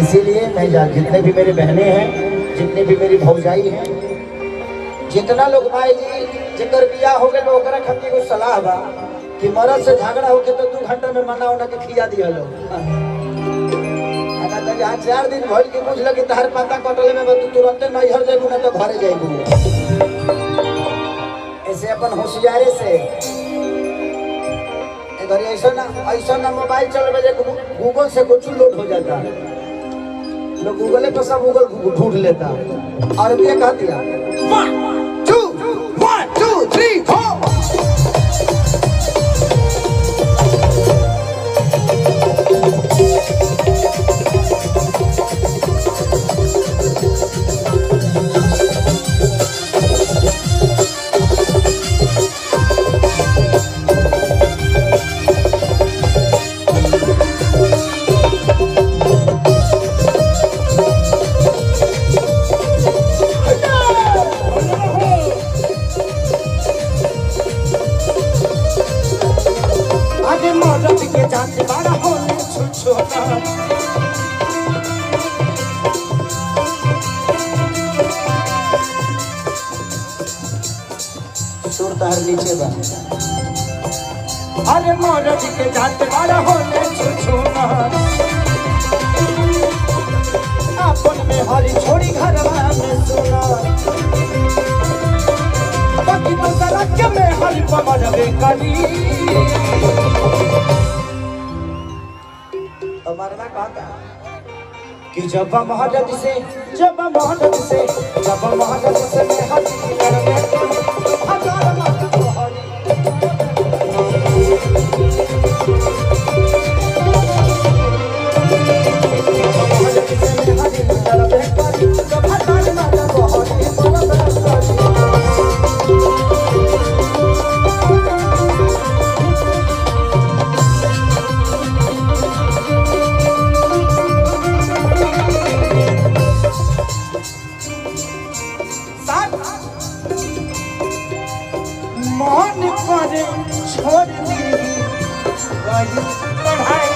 इसीलिए मैं जितने भी मेरे बहनें हैं, जितने भी मेरी भौजाई हैं, जितना लोग भाई जी जिकर बिया हो गए ओकरा खातिर को सलाह बा कि मर्द से झगड़ा होके तो 2 घंटा में मना उना के खिया दिया लो। अगर तो यहाँ 4 दिन भइल के बुझ लगे तहर पता कटले में तू तुरंत नैहर जेबू ना तो घरे जेबू। ऐसे अपन होशियारे से ऐसा ना मोबाइल चल बजे गूगल से कुछ लोड हो जाता है, लोग गूगल पर सब गूगल ढूंढ लेता और ये कह दिया 1 2 3 4। नीचे बा अरे मौरज के जात वाला होने छुछुना अपन में हरी छोड़ी घरवा में सुना बाकी दूसरा के में हरी पमरवे करी मरना कहता कि जब महाजद से मैं हरी करवे हजार माता मन पर छोड़ दी पढ़ाई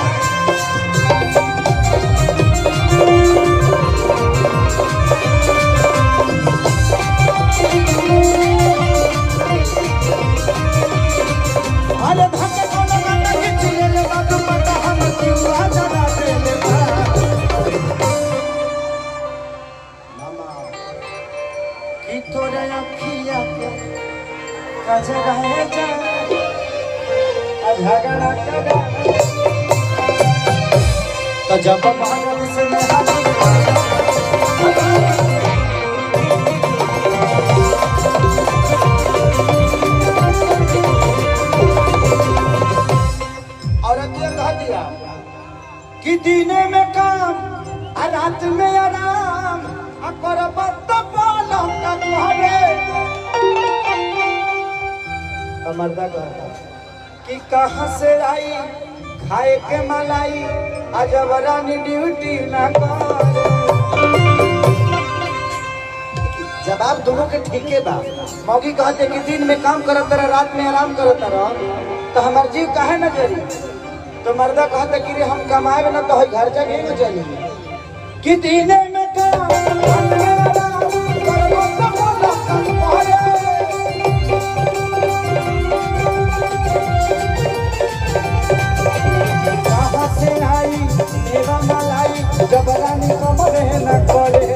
अरे धक्के को लगा के चले बात पता हम क्यों जरा दे मामा की तोरे अखिया के कजरा है जा झगड़ा करा तो जब महाराज से मैं औरत ये कह दिया कि दिने में काम और रात में आराम और बात बोलो का मर्दा कहता कि कहाँ से आई खाए के मलाई अजब रानी ड्यूटी ना कर। जवाब दोनों के ठीके बा। मौगी कहते कि दिन में काम करत रह रात में आराम करत रह तो हमार जीव काहे न जरी। तो मर्दा कहते कि हम कमाए न तो घर जगह न चली कि दिन में काम रात में आराम करबो तो बोलो जबरानी कमरे न करे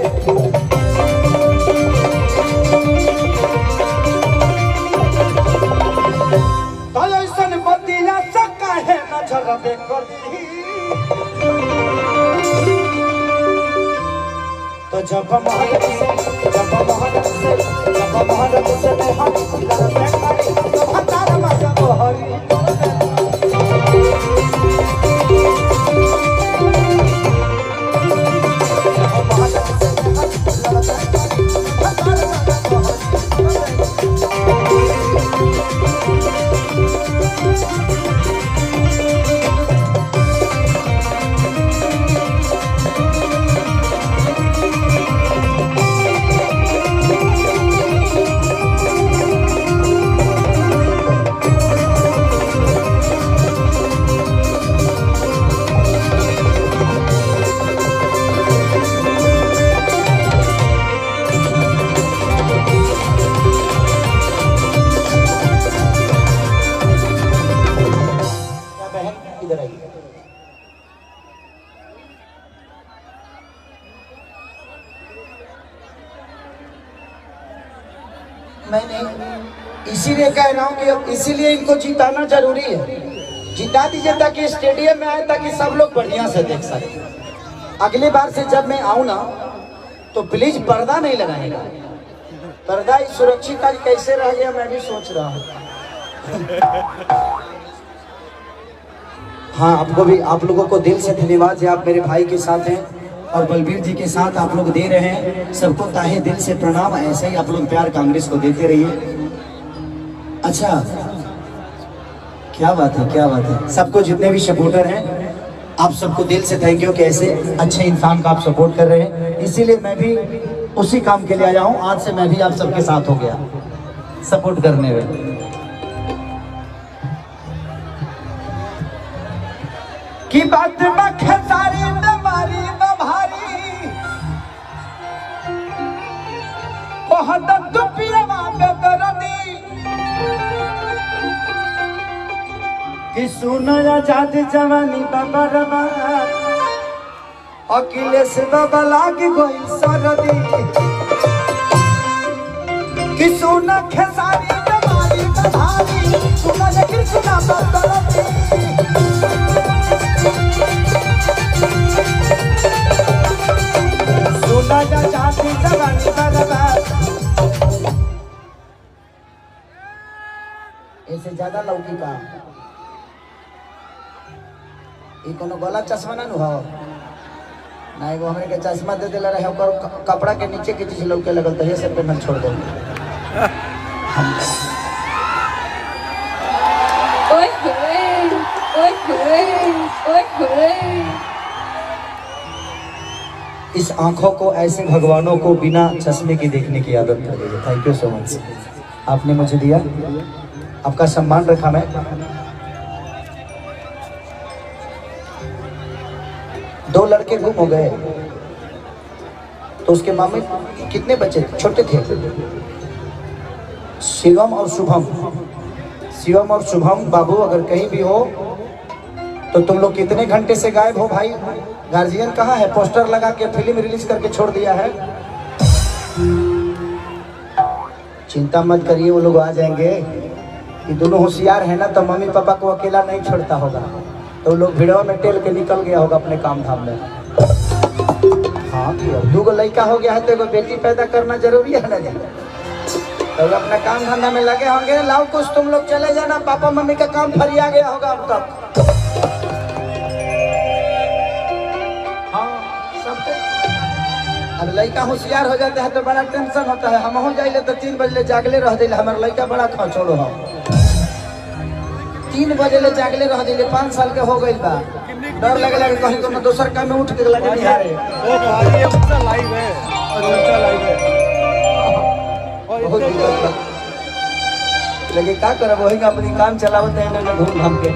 तो ऐसन बतिया सका है न झरबे करती तो जब महाराज से मैं हाथ करबे करी तो भतार मजा बहरी मैं नहीं, इसीलिए कह रहा हूँ कि अब इसीलिए इनको जिताना जरूरी है। जिता दीजिए ताकि स्टेडियम में आए, ताकि सब लोग बढ़िया से देख सके। अगली बार से जब मैं आऊँ ना तो प्लीज पर्दा नहीं लगाएगा। पर्दा सुरक्षित आज कैसे रह गया मैं भी सोच रहा हूँ। हाँ, आपको भी, आप लोगों को दिल से धन्यवाद है। आप मेरे भाई के साथ हैं और बलबीर जी के साथ आप लोग दे रहे हैं। सबको ताहे दिल से प्रणाम। ऐसे ही आप लोग प्यार कांग्रेस को देते रहिए। अच्छा, क्या बात है, क्या बात है। सबको जितने भी सपोर्टर हैं आप सबको दिल से थैंक यू कि ऐसे अच्छे इंसान का आप सपोर्ट कर रहे हैं। इसीलिए मैं भी उसी काम के लिए आया हूँ। आज से मैं भी आप सबके साथ हो गया सपोर्ट करने में। की बात खेसारी नमारी नभारी बहुत दुपियावा बेदरदी कि सुनो आजाद जवानी बाबा रमा अखिलेश बाबा लाग गई सरदी कि सुनो खेसारी नमारी नभारी सुनो कृष्णा बेदरदी ऐसे ज्यादा लौकी का ये कोनो गला चश्मा ना हो ना। एगो हमरे के चश्मा दे देला रहे ओकर कपड़ा के नीचे के चीज लौके लगल त से पेमेंट छोड़ दो। ओए होए ओए होए ओए होए। इस आंखों को ऐसे भगवानों को बिना चश्मे की देखने की आदत कर दी। थैंक यू सो मच, आपने मुझे दिया, आपका सम्मान रखा। मैं 2 लड़के गुम हो गए तो उसके मामे कितने बच्चे छोटे थे, शिवम और शुभम। शिवम और शुभम बाबू अगर कहीं भी हो तो तुम लोग कितने घंटे से गायब हो भाई? गार्जियन कहाँ है? पोस्टर लगा के फिल्म रिलीज करके छोड़ दिया है। चिंता मत करिए, वो लोग आ जाएंगे। ये दोनों होशियार है ना तो मम्मी पापा को अकेला नहीं छोड़ता होगा, तो लोग भिड़वा में टेल के निकल गया होगा अपने काम धाम में। हाँ, 2 लड़का हो गया है तो 1 बेटी पैदा करना जरूरी है ना। तो अपना काम धंधा में लगे होंगे। लाओ कुछ तुम लोग चले जाना, पापा मम्मी का काम फरिया गया होगा अब तक। अब लड़का होशियार हो जाता है तो बड़ा टेंशन होता है। हम हो जाइले तो 3 बजे जागले रह दिले। हमारे लड़का बड़ा खचोड़ो हो, 3 बजे ले जागले रह दिले। 5 साल के हो गई बा। डर लगे लगे कहीं तो दूसर काम में उठ के लगे बिहारे। लाइव है बहुत लगे का करब, वही अपनी काम चलावते हैं ना घूम घाम के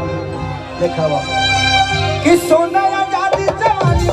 देखावा कि सोना आजादी जवानी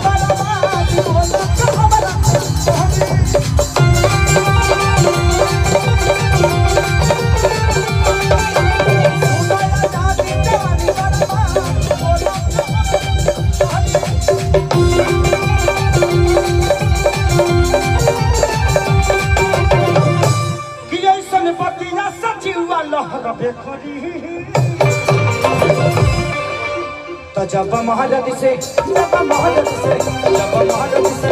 जब महारती से जब महारती से जब महारती से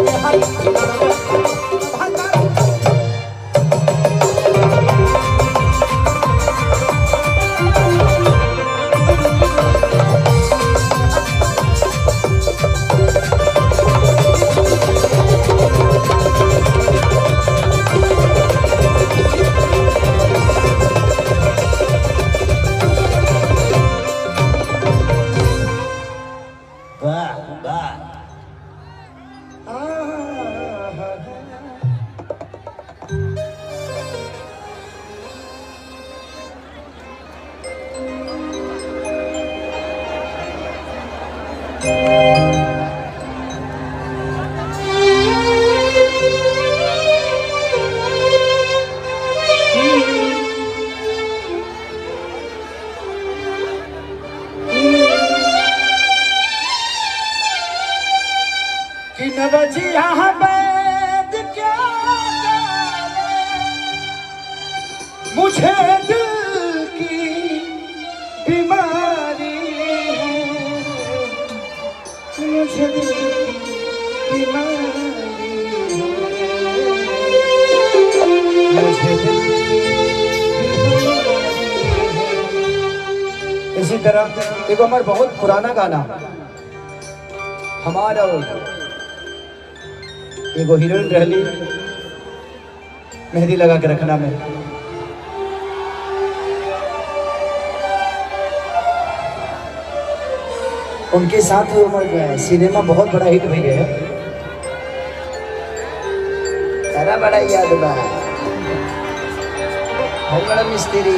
मुझे दिल की बीमारी है, मुझे दिल की बीमारी है, मुझे दिल की। इसी तरह एक हमारा बहुत पुराना गाना, हमारा एगो हीरोइन रहली मेहंदी लगा के रखना में, उनके साथ सिनेमा बहुत बड़ा हिट भी है। सारा बड़ा याद बा, बहुत बड़ा मिस्त्री।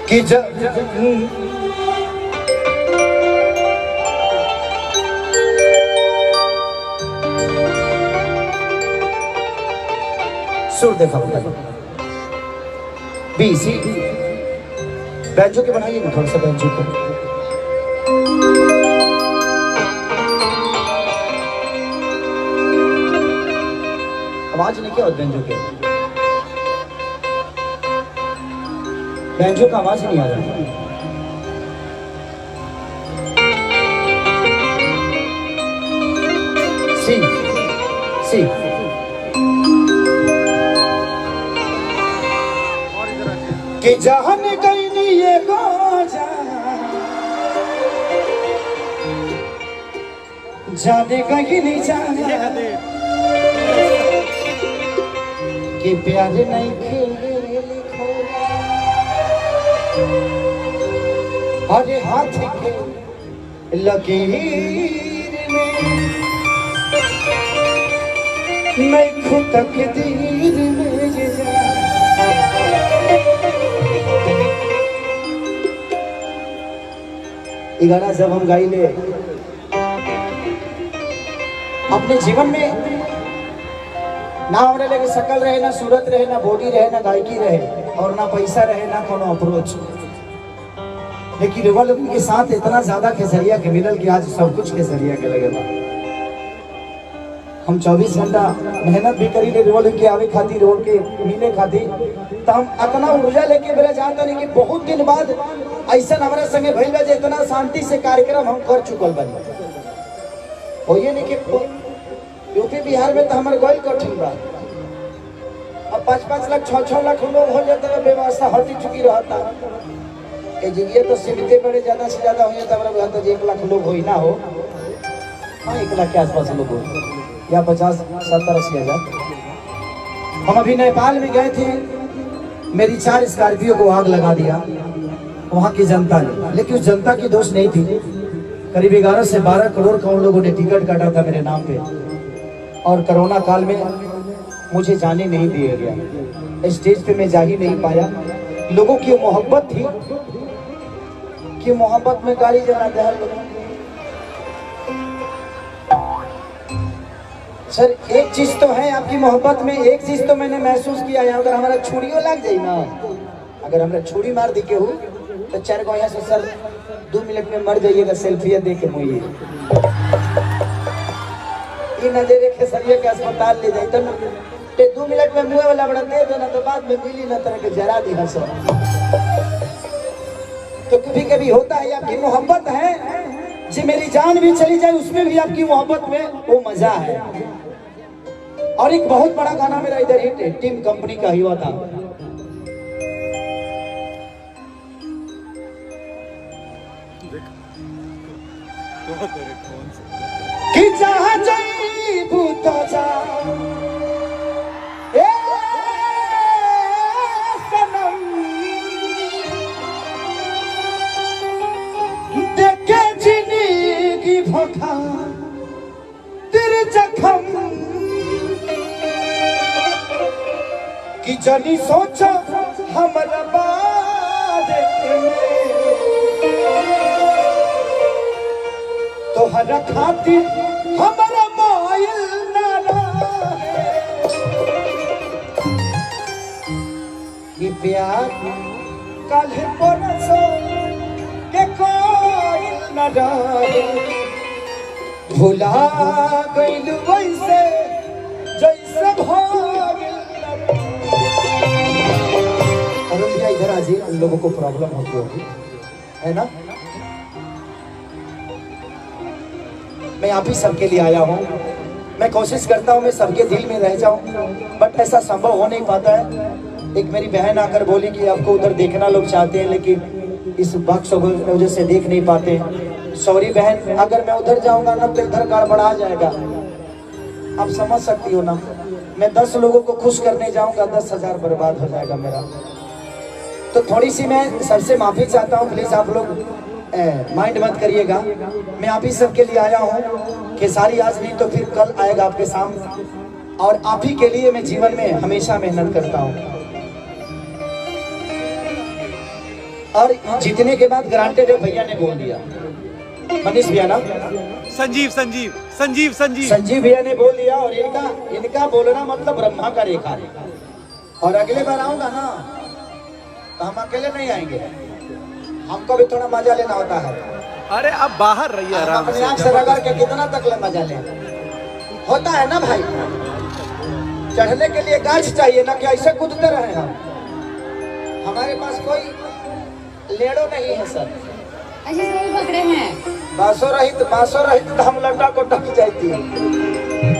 कि सुर देखा बी सी बैंजो के बनाइए ना, थोड़ा सा बैंजो को। आवाज नहीं क्या होता बैंजो के, बैंजो का आवाज नहीं आ रहा। सी सी कि जहन गईनी ये गोजा जाने कहीं नहीं जाना, कि प्यार नहीं खेले लिखो अरे हाथ के लकीर में मैं खुद तकदीर में जा। ये गाना जब हम गाई ले अपने जीवन में, ना हमारे लगे शकल रहे, ना सूरत रहे, ना बॉडी रहे, ना गायकी रहे, और ना पैसा रहे, ना कोनो अप्रोच, लेकिन रिवॉल्व के साथ इतना ज्यादा खेसरिया के मिलल कि आज सब कुछ खेसरिया के लगे बा। हम 24 घंटा मेहनत भी करी ले रिवॉल्व के आवे खातिर, रिवॉल्व के मिले खातिर, तो हम इतना ऊर्जा लेके मेरा चाहता नहीं कि बहुत दिन बाद ऐसा हमारा संगे भइल बा, इतना शांति से कार्यक्रम हम कर चुकल बानी। हो ये नहीं कि यूपी बिहार में तो हमारे गोल कठिन बा, अब 5-5 लाख 6-6 लाख लोग हो जाता है, व्यवस्था हटी चुकी रहता है। जगह तो सीमित बड़े ज्यादा से ज्यादा हो जाता है, तो 1 लाख लोग हो ही ना हो, हाँ 1 लाख के आसपास लोग हो, या 50-70-80 हजार। हम अभी नेपाल में गए थे, मेरी 4 स्कॉर्पियो को आग लगा दिया वहाँ की जनता ने, लेकिन उस जनता की दोष नहीं थी। करीब 11 से 12 करोड़ का उन लोगों ने टिकट काटा था मेरे नाम पे, और कोरोना काल में मुझे जाने नहीं दिया गया, स्टेज पे मैं जा ही नहीं पाया। लोगों की मोहब्बत थी कि मोहब्बत में गाड़ी जलाते हैं लोग। सर एक चीज तो है आपकी मोहब्बत में, एक चीज तो मैंने महसूस किया है, अगर हमारा छुड़ियों लग जाए ना, अगर हमारा छुड़ी मार दी के हो तो 4 गो यहाँ से सर 2 मिनट में मर जाइएगा, सेल्फिया दे के मुझे ये न दे के सरिया के अस्पताल ले जाए तो 2 मिनट में मुँह वाला बड़ा दे दो ना, तो बाद में मिली ना तरह के जरा दी हंसो। तो कभी कभी होता है आपकी मोहब्बत है जी, मेरी जान भी चली जाए उसमें भी आपकी मोहब्बत में वो मजा है। और एक बहुत बड़ा गाना मेरा इधर हिट है, टीम कंपनी का हुआ था, कि जहाँ जाइबू तो जा ए सनम, देखे जिंदगी भोखा तेरे जख्म, कि जनी सोचो हमारा बारे तो हर खातिर हमारा मोइल ना प्यार कल परसों के कोई न रहे, भुला गइल वैसे जैसे भइल। अरुण भैया इधर आ जाइए, उन लोगों को प्रॉब्लम होती होगी, है ना? मैं आप ही सबके लिए आया हूँ। मैं कोशिश करता हूँ मैं सबके दिल में रह जाऊँ, बट ऐसा संभव हो नहीं पाता है। एक मेरी बहन आकर बोली कि आपको उधर देखना लोग चाहते हैं, लेकिन इस बक्स की वजह से देख नहीं पाते। सॉरी बहन, अगर मैं उधर जाऊंगा ना तो इधर गड़बड़ा जाएगा, आप समझ सकती हो ना। मैं 10 लोगों को खुश करने जाऊंगा, 10,000 बर्बाद हो जाएगा मेरा। तो थोड़ी सी मैं सबसे माफी चाहता हूँ, प्लीज आप लोग माइंड मत करिएगा। मैं आप ही सबके लिए आया हूँ। खेसारी आज नहीं तो फिर कल आएगा आपके सामने, और आप ही के लिए मैं जीवन में हमेशा मेहनत करता हूँ। और जीतने के बाद ग्रांटेड है, भैया ने बोल दिया, मनीष भैया ना, संजीव भैया ने बोल दिया। और इनका बोलना मतलब ब्रह्मा का रेखा है। और अगले बार आऊंगा ना तो हम अकेले नहीं आएंगे, हमको भी थोड़ा मजा लेना होता है। अरे आप बाहर रहिए आराम अपने आँख से रगड़ के कितना तक ले मजा ले होता है ना भाई। चढ़ने के लिए गाछ चाहिए ना कि ऐसे कूदते रहे हम। हमारे पास कोई लेड़ो नहीं है सर, ऐसे सभी पकड़े हैं। बासो रहित तो हम लटा को टक जाती है।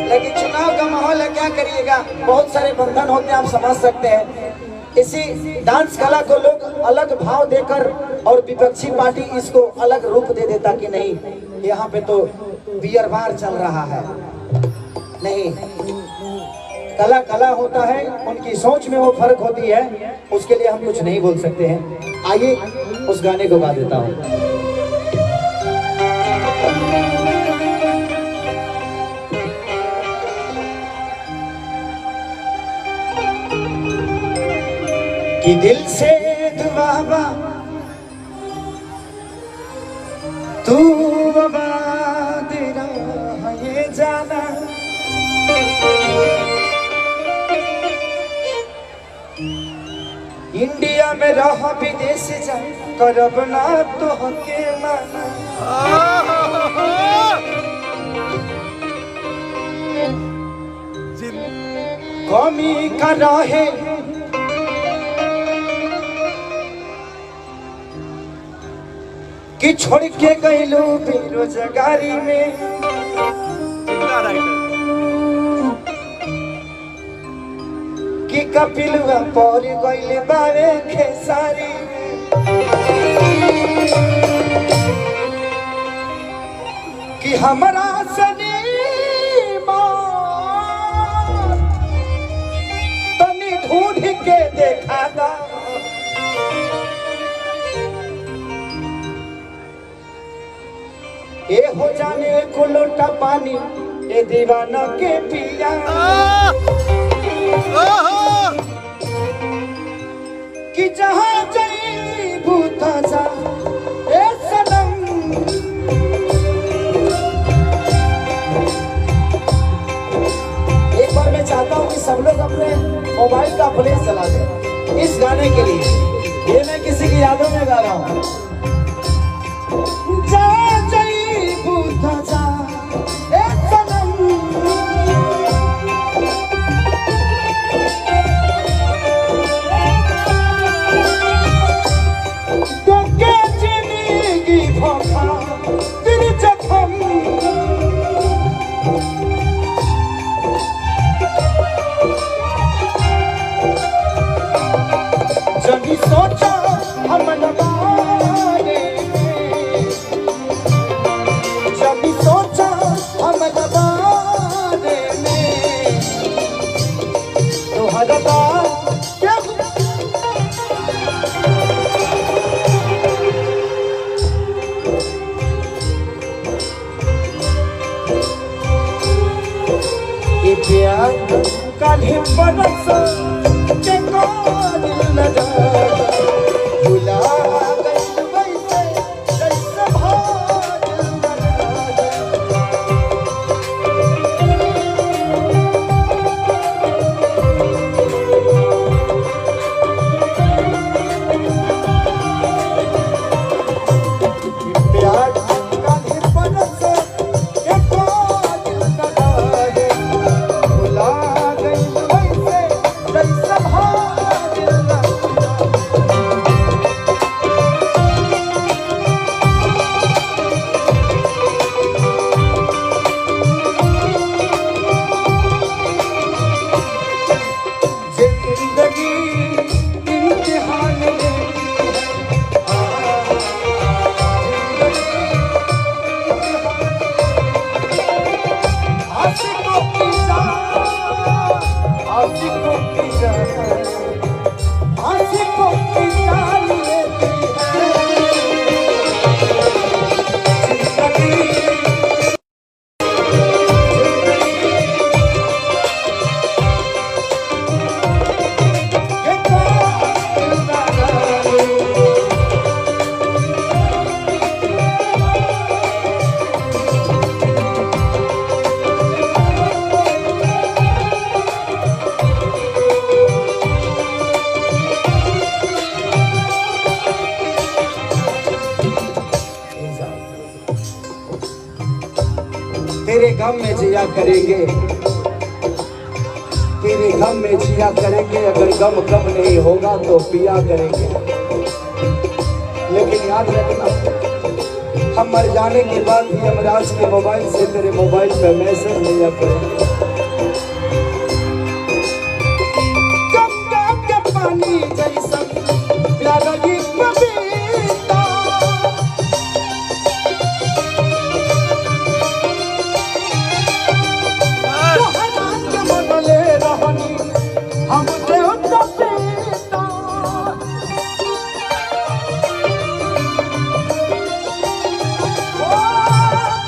लेकिन चुनाव का माहौल है, क्या करिएगा, बहुत सारे बंधन होते हैं, आप समझ सकते हैं। इसी डांस कला को लोग अलग भाव देकर और विपक्षी पार्टी इसको अलग रूप दे देता कि नहीं यहाँ पे तो बियर बार चल रहा है। नहीं, कला कला होता है, उनकी सोच में वो फर्क होती है, उसके लिए हम कुछ नहीं बोल सकते हैं। आइए उस गाने को गा देता हूँ। कि दिल से दुआ बा तू आबाद रहा ये जाना, इंडिया में रह विदेश जा करब ना तो हके माना। कमी का रहे कि छोड़ के गईलू बेरोजगारी में, कि कपिलवा पर गईले बारे खेसारी में, कि हमरा सनी तनी ढूंढ के देखा दा। ए हो जाने को लोटा पानी ए दीवाना के पिया, कि जहाँ जाइबू ताजा ए सनम। एक बार मैं चाहता हूँ कि सब लोग अपने मोबाइल का प्ले चला दें इस गाने के लिए। ये मैं किसी की यादों में गा रहा हूँ। सोचा हम नबारे जब सोचा हम नबारे में तो हरदा ये प्यार का बरस के कोई लगा भुला गई वैसे जैसे आशिकों की जान, आशिकों की जान, आशिकों की जान लेती है जिंदगी। ये तेरे गम में जिया करेंगे, तेरे गम में जिया करेंगे, अगर गम कम नहीं होगा तो पिया करेंगे। लेकिन याद रखना, हम मर जाने के बाद भी यमराज के मोबाइल से तेरे मोबाइल पे मैसेज लिया करेंगे। गंगा के पानी जैसा प्यारा ये पपीता, हम देवता पिता,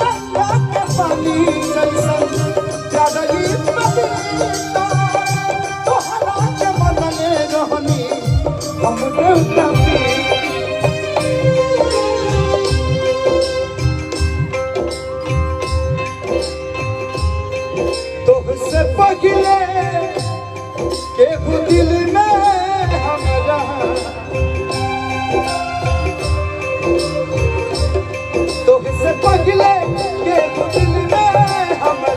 गंगा के पानी जैसा प्यारा ये पपीता, तोहरा के मन में रहनी हम देवता पिता। तुझसे पगले के दिल में हमरा, तुझसे पगले के दिल में हमरा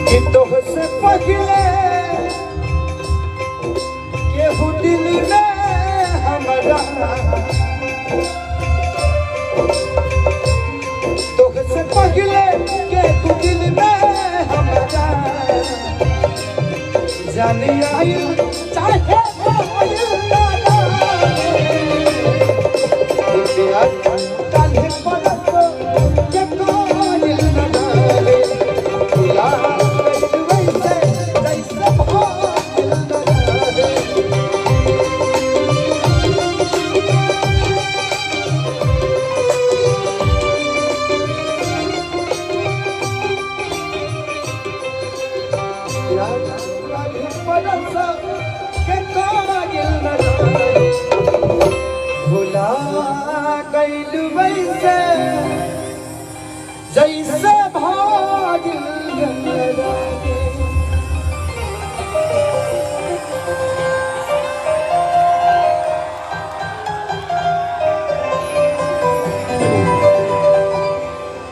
कि तोहसे पहले केहू दिल में हमरा तोहसे पहले केहू दिल में हमरा जाने आई चाहे काल्हे पलक के कोयल न डाले भुला वैसे जैसे भागिल न डाले काल्हे पलक के कोयल न डाले भुला गइल वैसे जैसे भागिल न डाले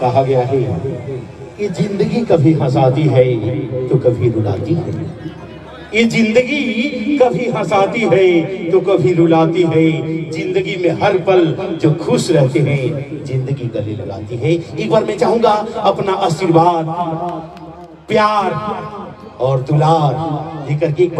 कहा गया है कि जिंदगी कभी हंसाती है तो कभी रुलाती है। ये जिंदगी कभी हंसाती है तो कभी रुलाती है। जिंदगी में हर पल जो खुश रहते हैं जिंदगी गले लगाती है। एक बार मैं चाहूंगा अपना आशीर्वाद, प्यार और दुलार लेकर के एक बार